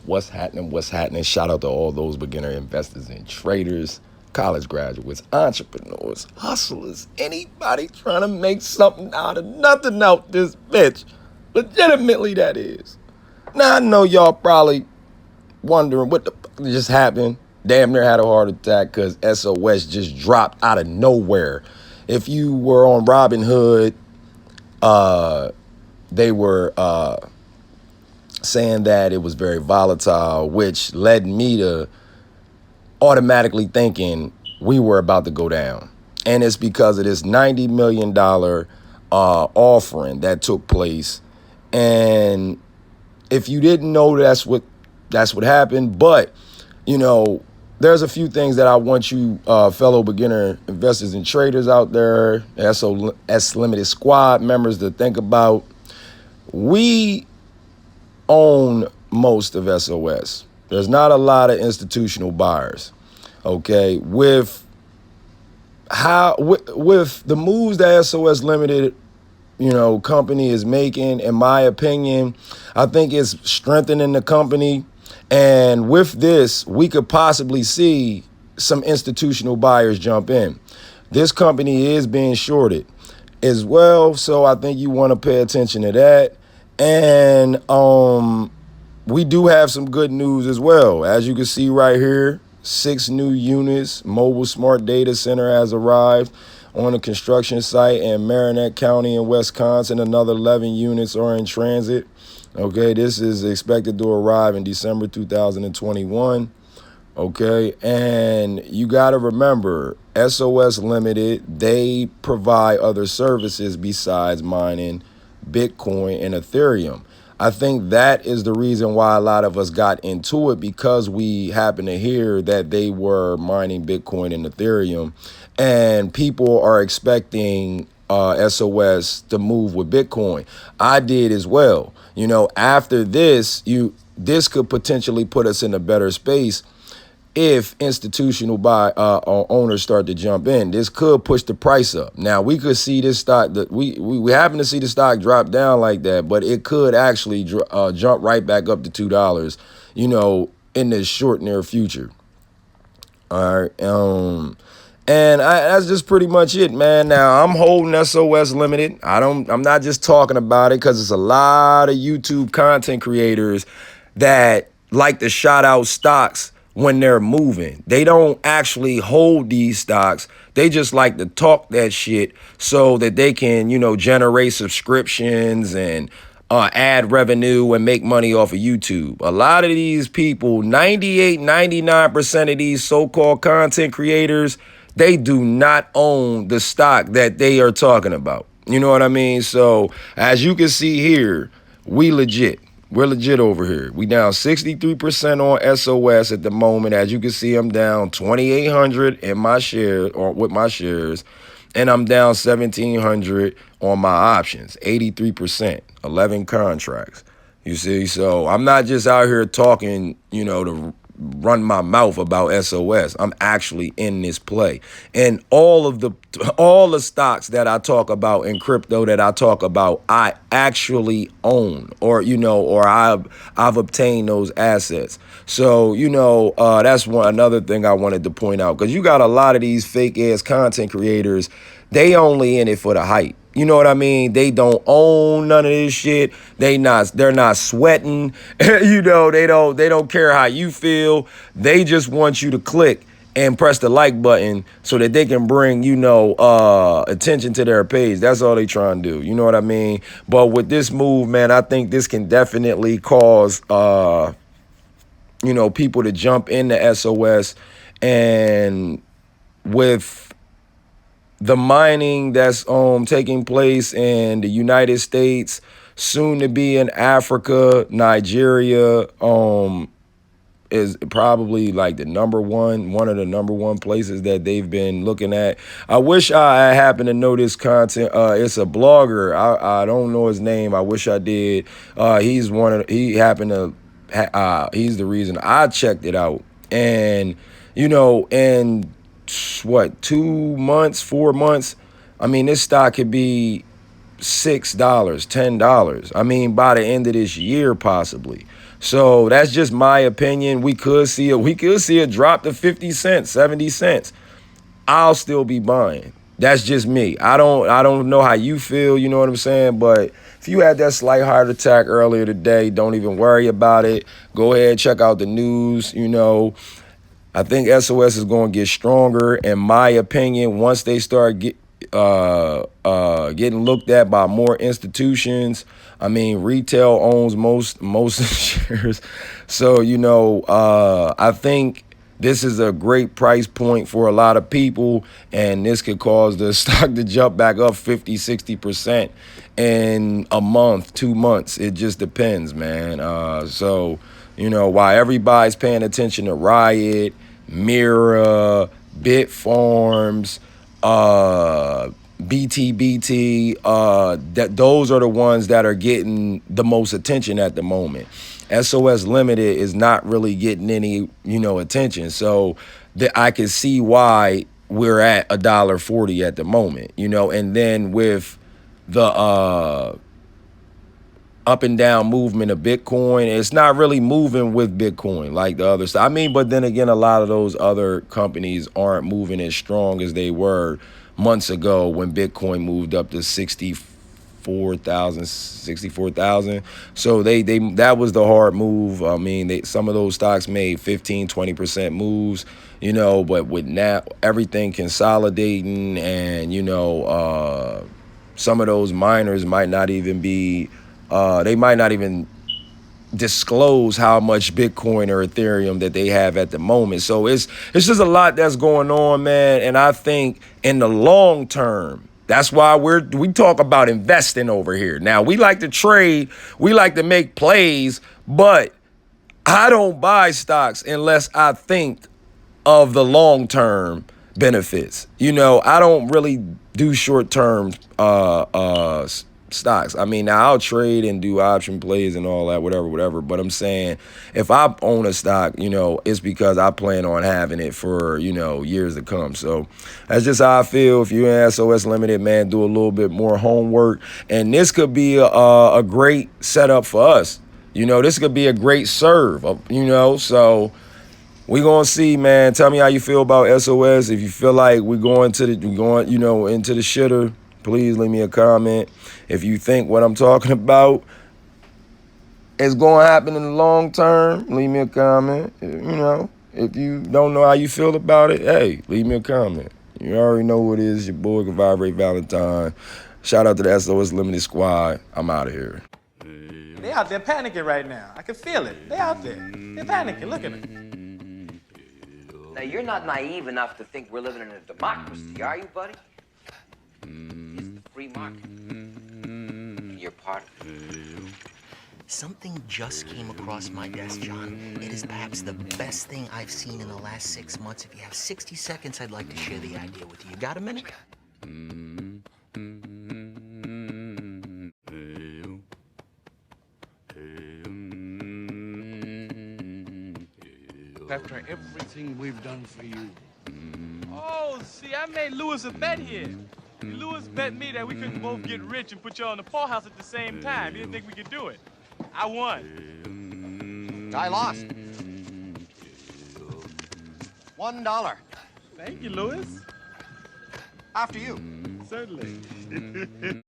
What's happening? What's happening? Shout out to all those beginner investors and traders, college graduates, entrepreneurs, hustlers, anybody trying to make something out of nothing out this bitch. Legitimately, that is. Now, I know y'all probably wondering what the fuck just happened. Damn near had a heart attack because SOS just dropped out of nowhere. If you were on Robinhood, they were saying that it was very volatile, which led me to automatically thinking we were about to go down. And it's because of this $90 million offering that took place. And if you didn't know, that's what happened. But, there's a few things that I want you fellow beginner investors and traders out there, SOS Limited Squad members, to think about. We own most of SOS. There's not a lot of institutional buyers. Okay, with the moves that SOS Limited, company is making, in my opinion, I think it's strengthening the company. And with this, we could possibly see some institutional buyers jump in. This company is being shorted as well, so I think you want to pay attention to that. And we do have some good news as well. As you can see right here, 6 new units, mobile smart data center has arrived on a construction site in Marinette County in Wisconsin. Another 11 units are in transit. Okay, this is expected to arrive in December 2021. Okay, and you got to remember, SOS Limited, they provide other services besides mining Bitcoin and Ethereum. I think that is the reason why a lot of us got into it, because we happened to hear that they were mining Bitcoin and Ethereum, and people are expecting SOS to move with Bitcoin. I did as well. After this, this could potentially put us in a better space if institutional owners start to jump in. This could push the price up. Now, we could see this stock, that we happen to see the stock drop down like that, but it could actually jump right back up to $2, in the short near future. All right. And that's just pretty much it, man. Now, I'm holding SOS Limited. I'm not just talking about it because it's a lot of YouTube content creators that like to shout out stocks when they're moving. They don't actually hold these stocks. They just like to talk that shit so that they can, generate subscriptions and ad revenue and make money off of YouTube. A lot of these people, 98, 99% of these so-called content creators, they do not own the stock that they are talking about. You know what I mean? So as you can see here, we're legit over here. We down 63% on SOS at the moment. As you can see, I'm down 2,800 in my share, or with my shares, and I'm down 1,700 on my options, 83%, 11 contracts. You see, so I'm not just out here talking, to run my mouth about SOS. I'm actually in this play. And all the stocks that I talk about in crypto that I talk about, I actually own, or I've obtained those assets. So, that's another thing I wanted to point out, because you got a lot of these fake ass content creators, they only in it for the hype. You know what I mean? They don't own none of this shit. They're not sweating. They don't care how you feel. They just want you to click and press the like button so that they can bring, attention to their page. That's all they trying to do. You know what I mean? But with this move, man, I think this can definitely cause people to jump into SOS. And with the mining that's taking place in the United States, soon to be in Africa, Nigeria, is probably like one of the number one places that they've been looking at. I wish I happened to know this content. It's a blogger. I don't know his name. I wish I did. He's the reason I checked it out. And, and what, 2 months, 4 months, I mean, this stock could be $6, $10. I mean, by the end of this year, possibly. So that's just my opinion. We could see a drop to 50 cents, 70 cents. I'll still be buying. That's just me. I don't know how you feel, you know what I'm saying? But if you had that slight heart attack earlier today, don't even worry about it. Go ahead, check out the news, you know. I think SOS is going to get stronger. In my opinion, once they start getting looked at by more institutions. I mean, retail owns most shares, so you know, I think this is a great price point for a lot of people, and this could cause the stock to jump back up 50, 60% in a month, 2 months. It just depends, man. So, you know, while everybody's paying attention to Riot, Mira, Bit Farms, BTBT, that those are the ones that are getting the most attention at the moment. SOS Limited is not really getting any, you know, attention. So I can see why we're at $1.40 at the moment, you know, and then with the up and down movement of Bitcoin, it's not really moving with Bitcoin like the other stuff. I mean, but then again, a lot of those other companies aren't moving as strong as they were months ago when Bitcoin moved up to 64,000. So they that was the hard move. I mean, some of those stocks made 15, 20% moves, you know, but with now everything consolidating and, you know, some of those miners might not even be they might not even disclose how much Bitcoin or Ethereum that they have at the moment. So it's just a lot that's going on, man. And I think in the long term, that's why we talk about investing over here. Now, we like to trade, we like to make plays, but I don't buy stocks unless I think of the long term benefits. You know, I don't really do short term stocks. I mean, now I'll trade and do option plays and all that, whatever. But I'm saying if I own a stock, you know, it's because I plan on having it for, you know, years to come. So that's just how I feel. If you're in SOS Limited, man, do a little bit more homework. And this could be a great setup for us. You know, this could be a great serve, you know, so we gonna see, man. Tell me how you feel about SOS. If you feel like we're going, you know, into the shitter, please leave me a comment. If you think what I'm talking about is going to happen in the long term, leave me a comment. You know, if you don't know how you feel about it, hey, leave me a comment. You already know what it is. Your boy can Vibrate Valentine. Shout out to the SOS Limited Squad. I'm out of here. They out there panicking right now. I can feel it. They out there. They're panicking. Look at them. Now, you're not naive enough to think we're living in a democracy, are you, buddy? It's the free market. And you're part of it. Something just came across my desk, John. It is perhaps the best thing I've seen in the last 6 months. If you have 60 seconds, I'd like to share the idea with you. You got a minute? After everything we've done for you. Oh, see, I made Lewis a bet here. Lewis bet me that we couldn't both get rich and put y'all in the poorhouse at the same time. He didn't think we could do it. I won. I lost. $1. Thank you, Lewis. After you. Certainly.